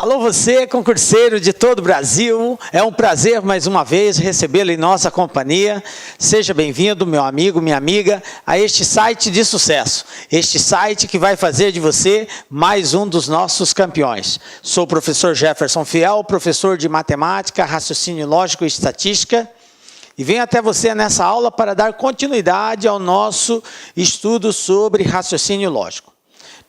Alô você, concurseiro de todo o Brasil, é um prazer mais uma vez recebê-lo em nossa companhia. Seja bem-vindo, meu amigo, minha amiga, a este site de sucesso. Este site que vai fazer de você mais um dos nossos campeões. Sou o professor Jefferson Fiel, professor de matemática, raciocínio lógico e estatística. E venho até você nessa aula para dar continuidade ao nosso estudo sobre raciocínio lógico.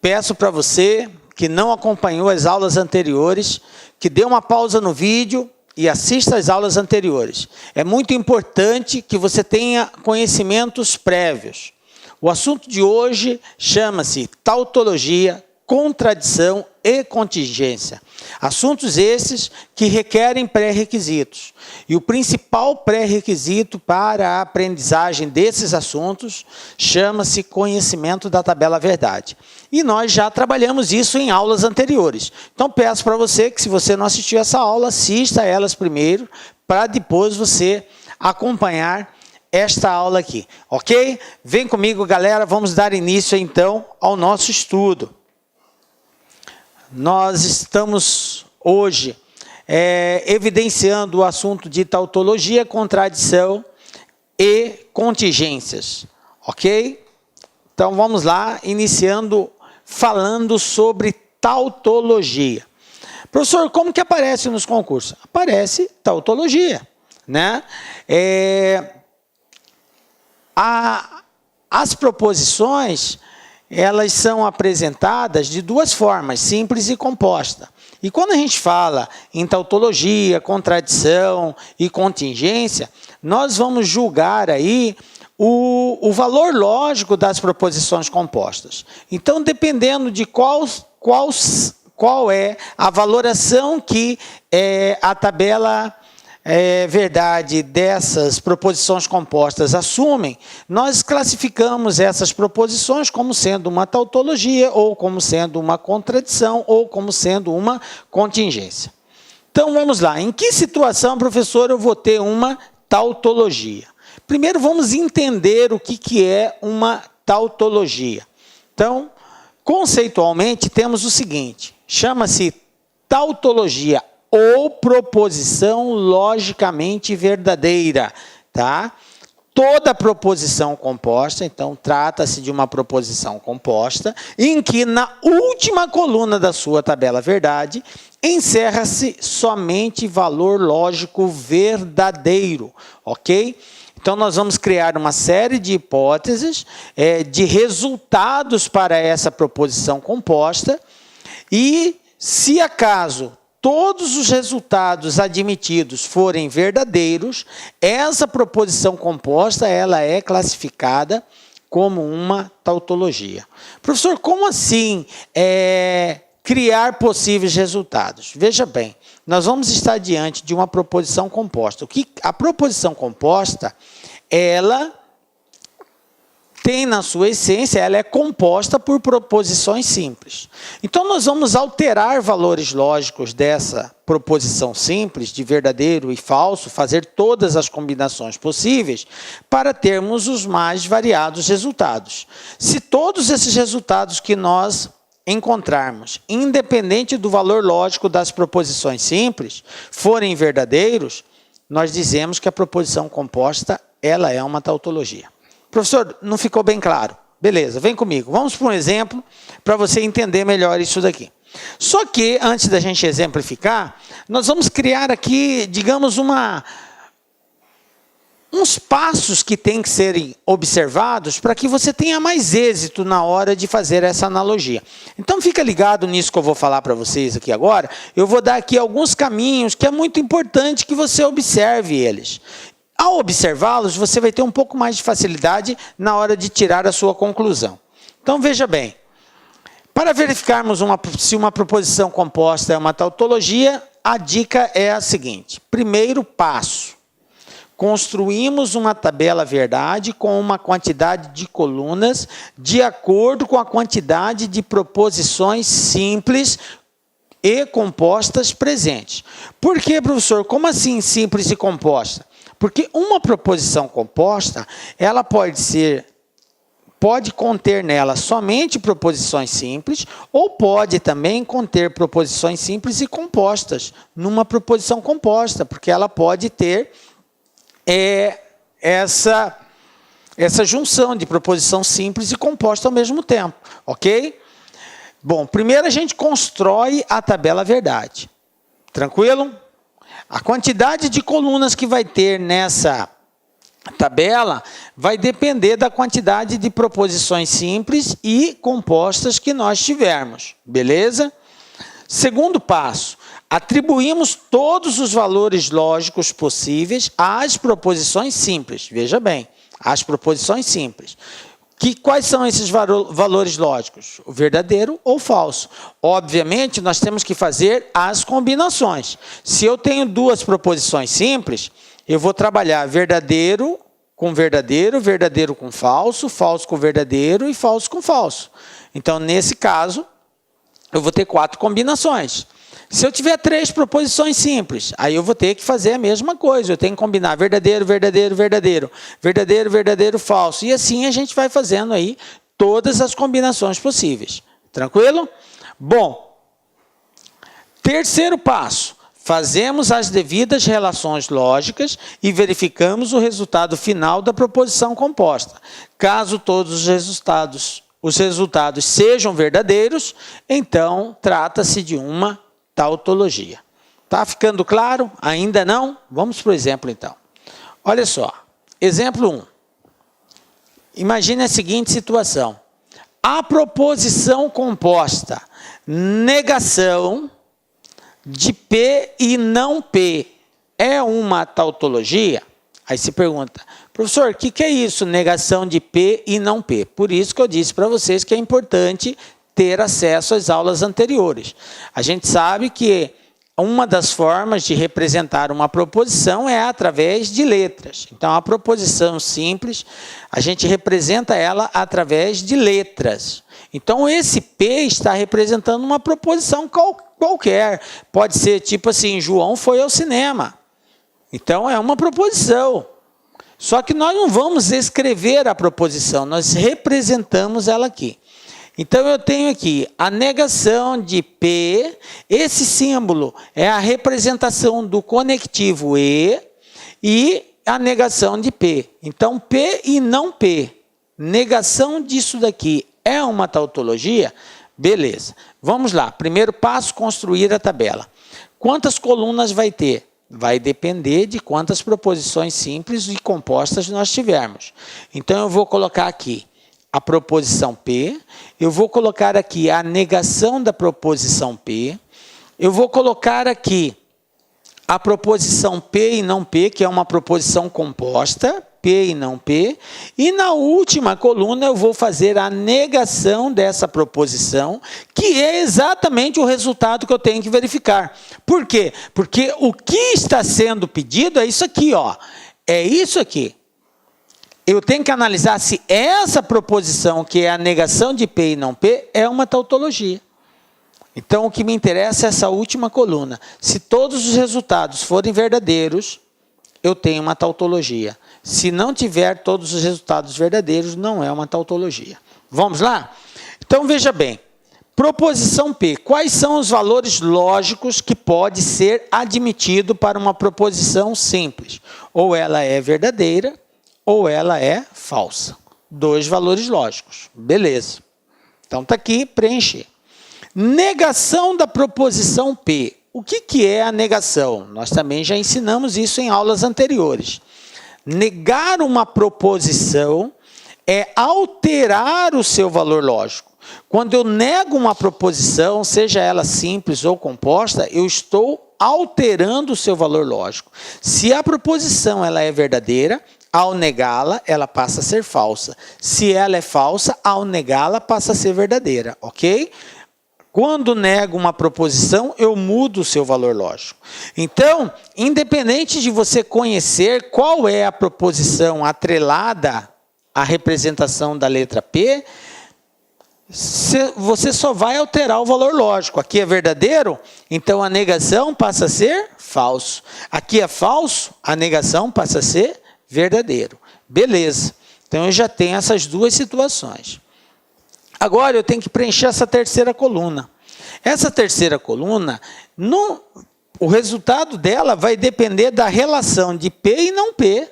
Peço para você que não acompanhou as aulas anteriores, que dê uma pausa no vídeo e assista às aulas anteriores. É muito importante que você tenha conhecimentos prévios. O assunto de hoje chama-se tautologia, contradição e contingência. Assuntos esses que requerem pré-requisitos. E o principal pré-requisito para a aprendizagem desses assuntos chama-se conhecimento da tabela verdade. E nós já trabalhamos isso em aulas anteriores. Então peço para você que, se você não assistiu essa aula, assista a elas primeiro, para depois você acompanhar esta aula aqui, ok? Vem comigo, galera, vamos dar início então ao nosso estudo. Nós estamos hoje evidenciando o assunto de tautologia, contradição e contingências, ok? Então vamos lá, iniciando falando sobre tautologia. Professor, como que aparece nos concursos? Aparece tautologia, né? As proposições, elas são apresentadas de duas formas, simples e composta. E quando a gente fala em tautologia, contradição e contingência, nós vamos julgar aí o valor lógico das proposições compostas. Então, dependendo de qual é a valoração que a tabela verdade dessas proposições compostas assumem, nós classificamos essas proposições como sendo uma tautologia, ou como sendo uma contradição, ou como sendo uma contingência. Então, vamos lá. Em que situação, professor, eu vou ter uma tautologia? Primeiro, vamos entender o que é uma tautologia. Então, conceitualmente, temos o seguinte, chama-se tautologia ou proposição logicamente verdadeira, tá? Toda proposição composta, então, trata-se de uma proposição composta, em que na última coluna da sua tabela verdade, encerra-se somente valor lógico verdadeiro, ok? Então, nós vamos criar uma série de hipóteses, de resultados para essa proposição composta, e, se acaso todos os resultados admitidos forem verdadeiros, essa proposição composta ela é classificada como uma tautologia. Professor, como assim criar possíveis resultados? Veja bem, nós vamos estar diante de uma proposição composta. A proposição composta, ela tem na sua essência, ela é composta por proposições simples. Então, nós vamos alterar valores lógicos dessa proposição simples, de verdadeiro e falso, fazer todas as combinações possíveis para termos os mais variados resultados. Se todos esses resultados que nós encontrarmos, independente do valor lógico das proposições simples, forem verdadeiros, nós dizemos que a proposição composta ela é uma tautologia. Professor, não ficou bem claro. Beleza, vem comigo. Vamos para um exemplo para você entender melhor isso daqui. Só que, antes da gente exemplificar, nós vamos criar aqui, digamos, uns passos que têm que serem observados para que você tenha mais êxito na hora de fazer essa analogia. Então, fica ligado nisso que eu vou falar para vocês aqui agora. Eu vou dar aqui alguns caminhos que é muito importante que você observe eles. Ao observá-los, você vai ter um pouco mais de facilidade na hora de tirar a sua conclusão. Então, veja bem. Para verificarmos se uma proposição composta é uma tautologia, a dica é a seguinte. Primeiro passo. Construímos uma tabela verdade com uma quantidade de colunas de acordo com a quantidade de proposições simples e compostas presentes. Por que, professor? Como assim simples e composta? Porque uma proposição composta, ela pode pode conter nela somente proposições simples ou pode também conter proposições simples e compostas numa proposição composta, porque ela pode ter essa junção de proposição simples e composta ao mesmo tempo, ok? Bom, primeiro a gente constrói a tabela verdade. Tranquilo? A quantidade de colunas que vai ter nessa tabela vai depender da quantidade de proposições simples e compostas que nós tivermos, beleza? Segundo passo, atribuímos todos os valores lógicos possíveis às proposições simples. Veja bem, às proposições simples. Quais são esses valores lógicos? O verdadeiro ou falso? Obviamente, nós temos que fazer as combinações. Se eu tenho duas proposições simples, eu vou trabalhar verdadeiro com verdadeiro, verdadeiro com falso, falso com verdadeiro e falso com falso. Então, nesse caso, eu vou ter 4 combinações. Se eu tiver 3 proposições simples, aí eu vou ter que fazer a mesma coisa. Eu tenho que combinar verdadeiro, verdadeiro, verdadeiro, verdadeiro, verdadeiro, falso. E assim a gente vai fazendo aí todas as combinações possíveis. Tranquilo? Bom, terceiro passo. Fazemos as devidas relações lógicas e verificamos o resultado final da proposição composta. Caso todos os resultados sejam verdadeiros, então trata-se de uma tautologia. Tá ficando claro? Ainda não? Vamos para o exemplo então. Olha só, exemplo 1. Imagine a seguinte situação. A proposição composta negação de P e não P é uma tautologia? Aí se pergunta, professor, o que é isso, negação de P e não P? Por isso que eu disse para vocês que é importante ter acesso às aulas anteriores. A gente sabe que uma das formas de representar uma proposição é através de letras. Então, a proposição simples, a gente representa ela através de letras. Então, esse P está representando uma proposição qualquer. Pode ser tipo assim, João foi ao cinema. Então, é uma proposição. Só que nós não vamos escrever a proposição, nós representamos ela aqui. Então, eu tenho aqui a negação de P, esse símbolo é a representação do conectivo e a negação de P. Então, P e não P, negação disso daqui é uma tautologia? Beleza. Vamos lá, primeiro passo, construir a tabela. Quantas colunas vai ter? Vai depender de quantas proposições simples e compostas nós tivermos. Então, eu vou colocar aqui a proposição P, eu vou colocar aqui a negação da proposição P, eu vou colocar aqui a proposição P e não P, que é uma proposição composta, P e não P, e na última coluna eu vou fazer a negação dessa proposição, que é exatamente o resultado que eu tenho que verificar. Por quê? Porque o que está sendo pedido é isso aqui, ó. É isso aqui. Eu tenho que analisar se essa proposição, que é a negação de P e não P, é uma tautologia. Então, o que me interessa é essa última coluna. Se todos os resultados forem verdadeiros, eu tenho uma tautologia. Se não tiver todos os resultados verdadeiros, não é uma tautologia. Vamos lá? Então, veja bem. Proposição P. Quais são os valores lógicos que pode ser admitido para uma proposição simples? Ou ela é verdadeira, ou ela é falsa. 2 valores lógicos. Beleza. Então, está aqui, preencher. Negação da proposição P. O que é a negação? Nós também já ensinamos isso em aulas anteriores. Negar uma proposição é alterar o seu valor lógico. Quando eu nego uma proposição, seja ela simples ou composta, eu estou alterando o seu valor lógico. Se a proposição ela é verdadeira, ao negá-la, ela passa a ser falsa. Se ela é falsa, ao negá-la, passa a ser verdadeira, ok? Quando nego uma proposição, eu mudo o seu valor lógico. Então, independente de você conhecer qual é a proposição atrelada à representação da letra P, você só vai alterar o valor lógico. Aqui é verdadeiro, então a negação passa a ser falso. Aqui é falso, a negação passa a ser verdadeiro. Beleza. Então eu já tenho essas duas situações. Agora eu tenho que preencher essa terceira coluna. Essa terceira coluna, o resultado dela vai depender da relação de P e não P.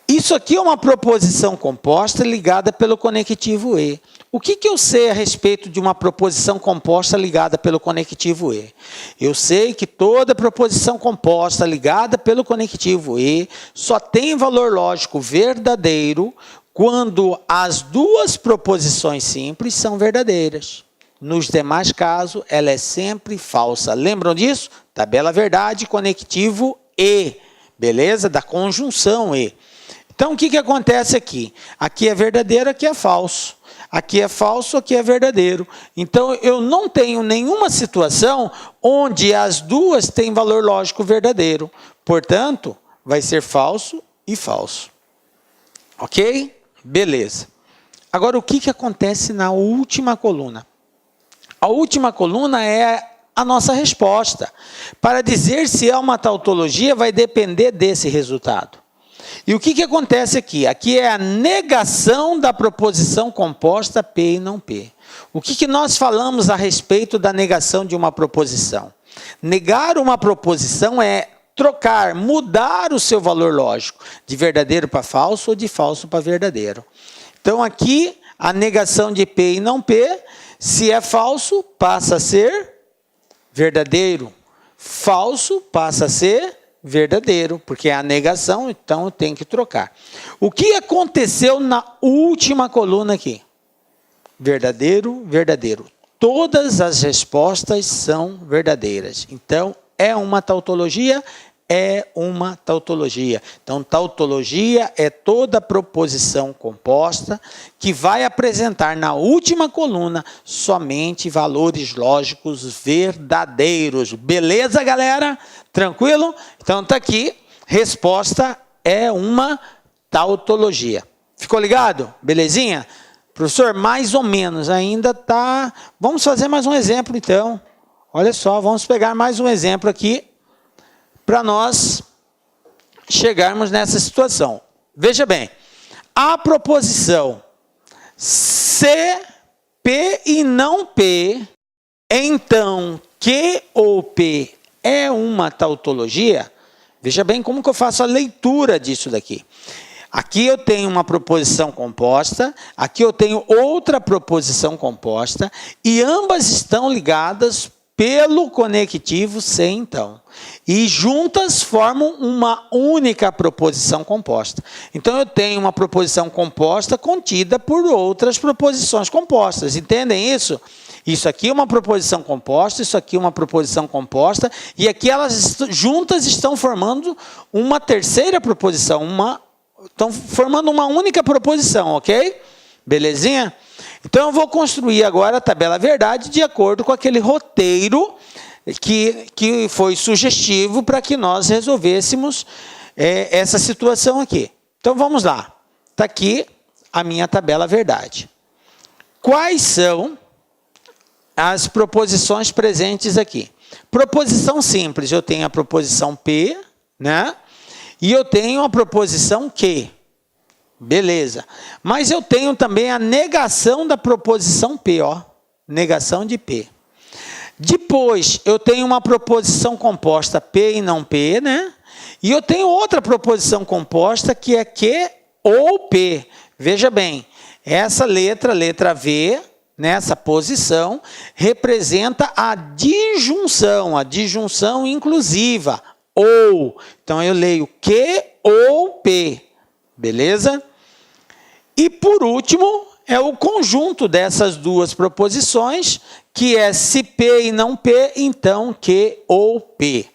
Isso aqui é uma proposição composta ligada pelo conectivo E. O que eu sei a respeito de uma proposição composta ligada pelo conectivo E? Eu sei que toda proposição composta ligada pelo conectivo E só tem valor lógico verdadeiro quando as duas proposições simples são verdadeiras. Nos demais casos, ela é sempre falsa. Lembram disso? Tabela verdade, conectivo E. Beleza? Da conjunção E. Então, o que acontece aqui? Aqui é verdadeiro, aqui é falso. Aqui é falso, aqui é verdadeiro. Então, eu não tenho nenhuma situação onde as duas têm valor lógico verdadeiro. Portanto, vai ser falso e falso. Ok? Beleza. Agora, o que acontece na última coluna? A última coluna é a nossa resposta. Para dizer se é uma tautologia, vai depender desse resultado. E o que acontece aqui? Aqui é a negação da proposição composta P e não P. O que nós falamos a respeito da negação de uma proposição? Negar uma proposição é trocar, mudar o seu valor lógico, de verdadeiro para falso ou de falso para verdadeiro. Então aqui, a negação de P e não P, se é falso, passa a ser verdadeiro. Falso passa a ser verdadeiro, porque é a negação, então eu tenho que trocar. O que aconteceu na última coluna aqui? Verdadeiro, verdadeiro. Todas as respostas são verdadeiras. Então, é uma tautologia? É uma tautologia. Então, tautologia é toda proposição composta que vai apresentar na última coluna somente valores lógicos verdadeiros. Beleza, galera? Tranquilo? Então, está aqui. Resposta é uma tautologia. Ficou ligado? Belezinha? Professor, mais ou menos, ainda está... Vamos fazer mais um exemplo, então. Olha só, vamos pegar mais um exemplo aqui para nós chegarmos nessa situação. Veja bem, a proposição se P e não P, então Q ou P é uma tautologia? Veja bem como que eu faço a leitura disso daqui. Aqui eu tenho uma proposição composta, aqui eu tenho outra proposição composta, e ambas estão ligadas pelo conectivo se então. E juntas formam uma única proposição composta. Então, eu tenho uma proposição composta contida por outras proposições compostas. Entendem isso? Isso aqui é uma proposição composta, isso aqui é uma proposição composta, e aqui elas juntas estão formando uma terceira proposição, estão formando uma única proposição, ok? Belezinha? Então, eu vou construir agora a tabela verdade de acordo com aquele roteiro que foi sugestivo para que nós resolvêssemos essa situação aqui. Então, vamos lá. Está aqui a minha tabela verdade. Quais são as proposições presentes aqui? Proposição simples, eu tenho a proposição P, né? E eu tenho a proposição Q. Beleza. Mas eu tenho também a negação da proposição P, ó. Negação de P. Depois, eu tenho uma proposição composta P e não P, né? E eu tenho outra proposição composta que é Q ou P. Veja bem, essa letra V, nessa posição, representa a disjunção inclusiva, ou. Então, eu leio Q ou P. Beleza? E, por último, é o conjunto dessas duas proposições, que é se P e não P, então Q ou P.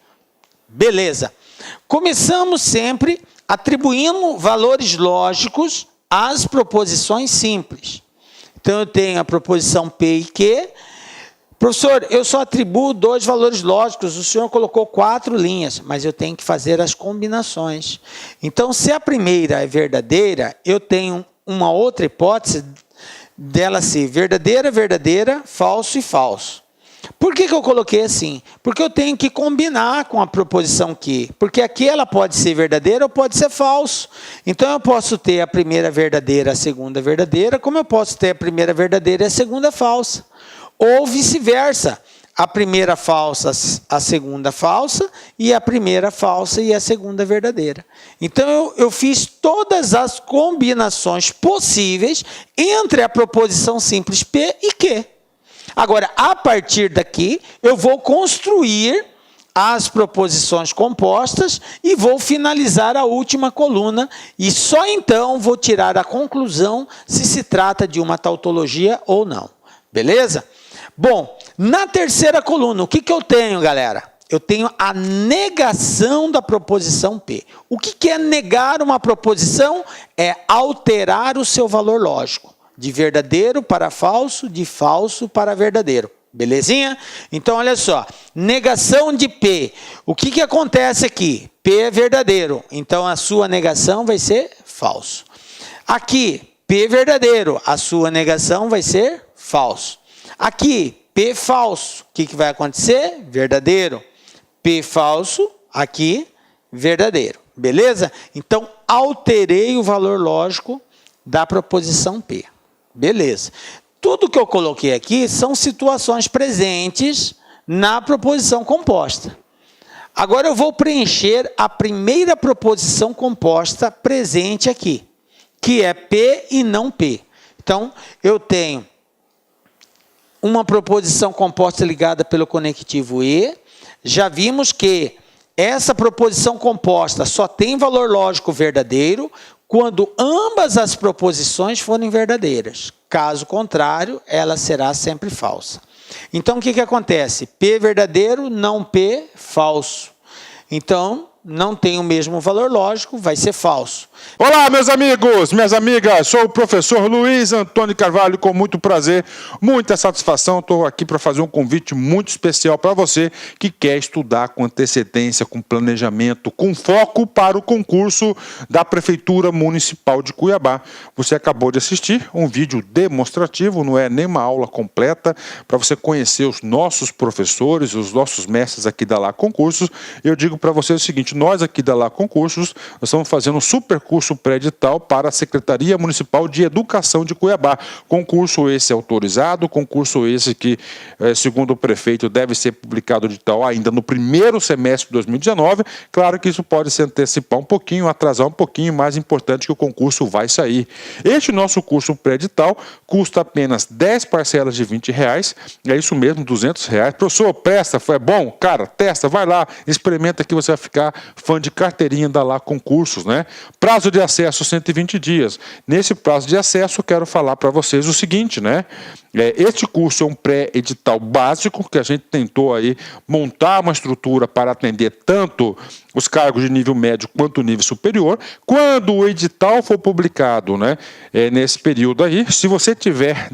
Beleza. Começamos sempre atribuindo valores lógicos às proposições simples. Então, eu tenho a proposição P e Q. Professor, eu só atribuo 2 valores lógicos, o senhor colocou 4 linhas, mas eu tenho que fazer as combinações. Então, se a primeira é verdadeira, eu tenho uma outra hipótese dela ser verdadeira, verdadeira, falso e falso. Por que eu coloquei assim? Porque eu tenho que combinar com a proposição que. Porque aqui ela pode ser verdadeira ou pode ser falso. Então eu posso ter a primeira verdadeira, a segunda verdadeira, como eu posso ter a primeira verdadeira e a segunda falsa. Ou vice-versa. A primeira falsa, a segunda falsa, e a primeira falsa e a segunda verdadeira. Então eu fiz todas as combinações possíveis entre a proposição simples P e Q. Agora, a partir daqui, eu vou construir as proposições compostas e vou finalizar a última coluna. E só então vou tirar a conclusão se trata de uma tautologia ou não. Beleza? Bom, na terceira coluna, o que eu tenho, galera? Eu tenho a negação da proposição P. O que é negar uma proposição? É alterar o seu valor lógico. De verdadeiro para falso, de falso para verdadeiro. Belezinha? Então, olha só. Negação de P. O que acontece aqui? P é verdadeiro. Então, a sua negação vai ser falso. Aqui, P é verdadeiro. A sua negação vai ser falso. Aqui, P falso. O que vai acontecer? Verdadeiro. P falso. Aqui, verdadeiro. Beleza? Então, alterei o valor lógico da proposição P. Beleza. Tudo que eu coloquei aqui são situações presentes na proposição composta. Agora eu vou preencher a primeira proposição composta presente aqui, que é P e não P. Então, eu tenho uma proposição composta ligada pelo conectivo E. Já vimos que essa proposição composta só tem valor lógico verdadeiro quando ambas as proposições forem verdadeiras. Caso contrário, ela será sempre falsa. Então, o que acontece? P verdadeiro, não P falso. Então, não tem o mesmo valor lógico, vai ser falso. Olá, meus amigos, minhas amigas, sou o professor Luiz Antônio Carvalho, com muito prazer, muita satisfação, estou aqui para fazer um convite muito especial para você que quer estudar com antecedência, com planejamento, com foco para o concurso da Prefeitura Municipal de Cuiabá. Você acabou de assistir um vídeo demonstrativo, não é nem uma aula completa, para você conhecer os nossos professores, os nossos mestres aqui da Lá Concursos. Eu digo para você o seguinte, nós aqui da Lá Concursos, nós estamos fazendo um super curso pré-edital para a Secretaria Municipal de Educação de Cuiabá. Concurso esse autorizado, concurso esse que, segundo o prefeito, deve ser publicado edital ainda no primeiro semestre de 2019. Claro que isso pode se antecipar um pouquinho, atrasar um pouquinho, mais importante que o concurso vai sair. Este nosso curso pré-edital custa apenas 10 parcelas de R$20, é isso mesmo, R$200. Professor, presta, foi bom? Cara, testa, vai lá, experimenta que você vai ficar fã de carteirinha da Lá Concursos, né? Prazo de acesso 120 dias. Nesse prazo de acesso, eu quero falar para vocês o seguinte, né? Este curso é um pré-edital básico, que a gente tentou aí montar uma estrutura para atender tanto os cargos de nível médio quanto nível superior. Quando o edital for publicado, né, nesse período aí, se você tiver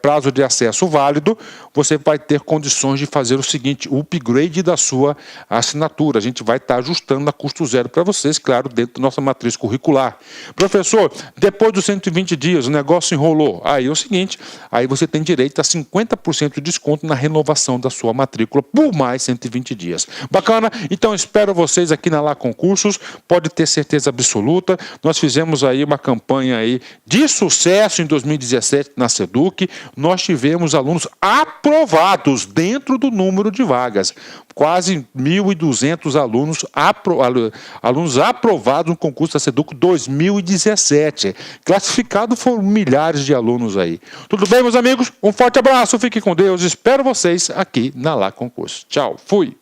prazo de acesso válido, você vai ter condições de fazer o seguinte, o upgrade da sua assinatura. A gente vai estar ajustando a custo zero para vocês, claro, dentro da nossa matriz curricular. Professor, depois dos 120 dias, o negócio enrolou. Aí é o seguinte, aí você tem direito a 50% de desconto na renovação da sua matrícula por mais 120 dias. Bacana? Então espero vocês aqui na Lá Concursos, pode ter certeza absoluta. Nós fizemos aí uma campanha aí de sucesso em 2017 na SEDUC. Nós tivemos alunos aprovados dentro do número de vagas. Quase 1.200 alunos aprovados no concurso da SEDUC 2017. Classificados foram milhares de alunos aí. Tudo bem, meus amigos? Um forte abraço, fiquem com Deus. Espero vocês aqui na Lá Concurso. Tchau, fui!